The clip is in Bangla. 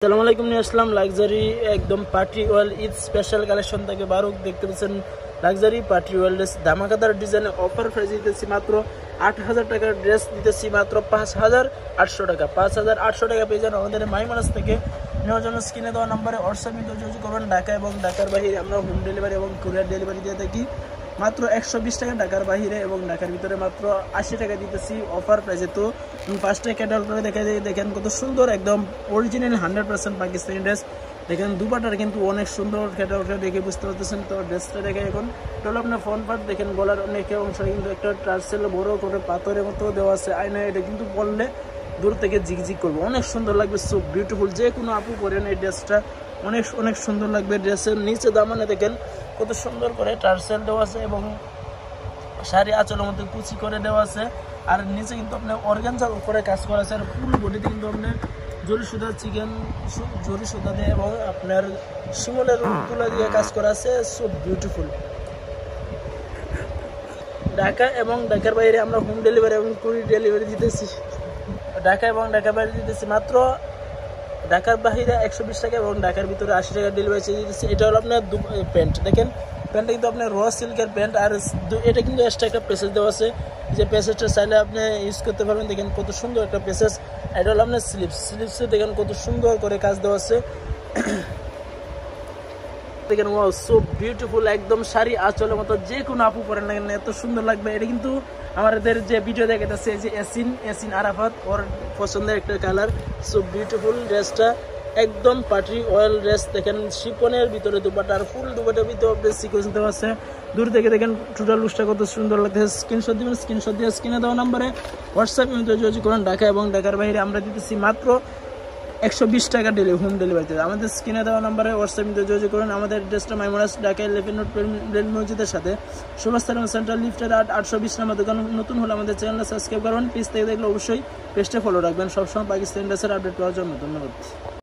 আসসালামু আলাইকুম নিয়ে আসলাম লাক্সারি একদম পার্টি ওয়াল ঈদ স্পেশাল কালেকশন থেকে বারুক দেখতে পাচ্ছেন। লাক্সারি পার্টি ওয়াল ড্রেস ধামাকাদার ডিজাইনে অফার প্রাইস দিতেছি মাত্র 8,000 টাকার ড্রেস দিতেছি মাত্র 5,800 টাকা। 5,800 টাকা পেয়ে যান আমাদের মাইমানাস থেকে। নেওয়ার জন্য স্ক্রিনে দেওয়া নাম্বারে হোয়াটসঅ্যাপে যোগাযোগ করবেন। ঢাকা এবং ঢাকার বাইরে আমরা হোম ডেলিভারি এবং কুরিয়ার ডেলিভারি দিয়ে থাকি। মাত্র 120 টাকা ঢাকার বাইরে এবং ঢাকার ভিতরে মাত্র 80 টাকা দিতেছি অফার প্রাইসে। তো ফার্স্টে ক্যাটালগ করে দেখেন কত সুন্দর একদম অরিজিনাল 100% পাকিস্তানি ড্রেস। দেখেন দুপাটার কিন্তু অনেক সুন্দর, ক্যাটালগটা দেখে বুঝতে পারতেছেন। তো ড্রেসটা দেখে এখন টোটাল আপনার ফ্রন্ট পার্ট দেখেন, গলার অনেক অংশ কিন্তু একটা টার্সেল বড় করে পাথরের মতো দেওয়া আছে আয়না। এটা কিন্তু পরলে দূর থেকে ঝিকঝিক করবে, অনেক সুন্দর লাগবে, সো বিউটিফুল। যে কোনো আপু পরেন এই ড্রেসটা অনেক অনেক সুন্দর লাগবে। ড্রেসের নিচে দামানে দেখেন কত সুন্দর করে টার্সেল দেওয়া আছে এবং শাড়ি আঁচলের মধ্যে কুচি করে দেওয়া আছে। আর নিচে কিন্তু আপনার অর্গানজার উপরে কাজ করা আছে। আর ফুল বডিতে কিন্তু আপনার জরি সুতা জরি সুতা দিয়ে এবং আপনার শিমলের তুলা দিয়ে কাজ করা আছে, সো বিউটিফুল। ঢাকা এবং ঢাকার বাইরে আমরা হোম ডেলিভারি এবং কুরিয়ার ডেলিভারি দিতেছি। ঢাকা এবং ঢাকার বাইরে দিতেছি মাত্র ঢাকার বাইরে 120 টাকা এবং ঢাকার ভিতরে 80 টাকা ডেলিভারি চার্জ দিতেছি। এটা হলো আপনার প্যান্ট, দেখেন প্যান্টটা কিন্তু আপনার র সিল্কের প্যান্ট। আর এটা কিন্তু এক্সট্রা একটা প্যাসেজ দেওয়া আছে, যে প্যাসেজটা চাইলে আপনি ইউজ করতে পারবেন। দেখেন কত সুন্দর একটা প্যাসেজ। এটা হলো আপনার স্লিপসে দেখেন কত সুন্দর করে কাজ দেওয়া আছে। দেখেন ওয়াও, সো বিউটিফুল, একদম শাড়ি আঁচলের মতো। যে কোনো আপু পরেন না কেন এত সুন্দর লাগবে। এটা কিন্তু আমাদের যে ভিডিও দেখাতেছে যে এসিন আরাফাত, ওর পছন্দের একটা কালার, সো বিউটিফুল। ড্রেসটা একদম পার্টি অয়েল ড্রেস। দেখেন শিপনের ভিতরে দুপাটা, আর ফুল দুপাটার ভিতরে সিকোয়েন্স দেওয়া আছে। দূর থেকে দেখেন টোটাল লুকটা কত সুন্দর লাগতেছে। স্ক্রিনশট দিবেন, স্ক্রিনশট দিয়ে স্ক্রিনে দেওয়া নাম্বারে হোয়াটসঅ্যাপে যোগাযোগ করেন। ঢাকা এবং ঢাকার বাইরে আমরা দিতেছি মাত্র 120 টাকা হোম ডেলিভারিতে। আমাদের স্ক্রিনে দেওয়া নাম্বারে হোয়াটসঅ্যাপে যোগাযোগ করেন। আমাদের অ্যাড্রেসটা মাইমানাস, ঢাকা 11 নোট মসজিদের সাথে, সুভাষতারাম সেন্ট্রাল লিফটের 820 নম্বর দোকান। নতুন হলে আমাদের চ্যানেলটা সাবস্ক্রাইব করবেন। পেজ থেকে দেখলে অবশ্যই পেজটা ফলো রাখবেন সবসময় পাকিস্তানি ড্রেসের আপডেট পাওয়ার জন্য। ধন্যবাদ।